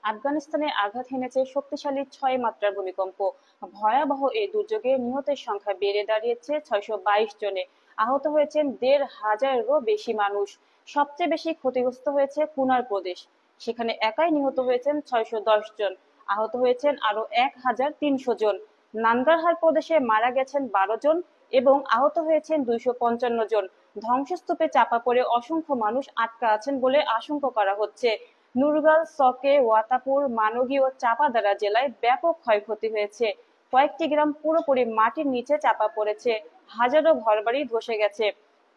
আফগানিস্তানে আঘাত হেনেছে শক্তিশালী ৬ মাত্রার ভূমিকম্প। ভয়াবহ এই দুর্যোগে নিহতের সংখ্যা বেড়ে দাঁড়িয়েছে ৬২২ জনে। আহত হয়েছেন ১৫০০-এরও বেশি মানুষ। সবচেয়ে বেশি ক্ষতিগ্রস্ত হয়েছে কুনার প্রদেশ। সেখানে একাই নিহত হয়েছেন ৬১০ জন। আহত হয়েছেন আরো ১৩০০ জন। নানগারহার প্রদেশে মারা গেছেন ১২ জন এবং আহত হয়েছেন ২৫৫ জন। ধ্বংসস্তূপে চাপা পড়ে অসংখ্য মানুষ আটকা আছেন বলে আশঙ্কা করা হচ্ছে। নুরগাল, সকে, ওয়াতাপুর, মানগী ও চাপাদারা জেলায় ব্যাপক ক্ষয়ক্ষতি হয়েছে। কয়েকটি গ্রাম পুরোপুরি মাটির নিচে চাপা পড়েছে। হাজারো ঘরবাড়ি ধসে গেছে।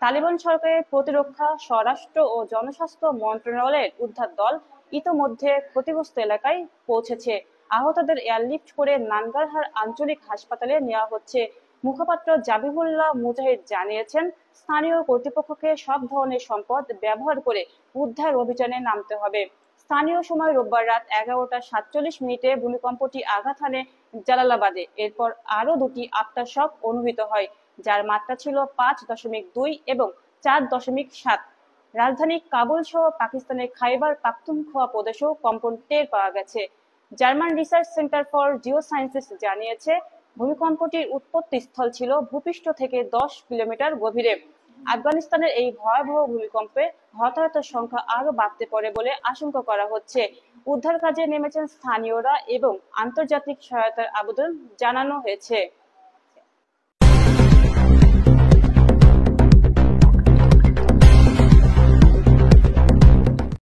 তালিবান সরকারের প্রতিরক্ষা, স্বরাষ্ট্র ও জনস্বাস্থ্য মন্ত্রণালয়ের উদ্ধার দল ইতোমধ্যে ক্ষতিগ্রস্ত এলাকায় পৌঁছেছে। আহতদের এয়ারলিফট করে নানগারহার আঞ্চলিক হাসপাতালে নেওয়া হচ্ছে। মুখপাত্র জাবিহুল্লাহ মুজাহিদ জানিয়েছেন, স্থানীয় কর্তৃপক্ষকে সব ধরনের সম্পদ ব্যবহার করে উদ্ধার অভিযানে নামতে হবে। স্থানীয় সময় রোববার রাত ১১টা ৪৭ মিনিটে ভূমিকম্পটি আঘাত হানে জালালাবাদে। এরপর আরো দুটি আফটার শক অনুভূত হয়, যার মাত্রা ছিল ৫.২ এবং ৪.৭। রাজধানী কাবুল সহ পাকিস্তানের খাইবার পাখতুনখোয়া প্রদেশেও কম্পন টের পাওয়া গেছে। German research centre for geosciences জানিয়েছে, ভূমিকম্পটির উৎপত্তি স্থল ছিল ভূপৃষ্ঠ থেকে ১০ কিলোমিটার গভীরে। আফগানিস্তানের এই ভয়াবহ ভূমিকম্পে হতাহতের সংখ্যা আরো বাড়তে পারে বলে আশঙ্কা করা হচ্ছে। উদ্ধার কাজে নেমেছেন স্থানীয়রা এবং আন্তর্জাতিক সহায়তার আবেদন জানানো হয়েছে।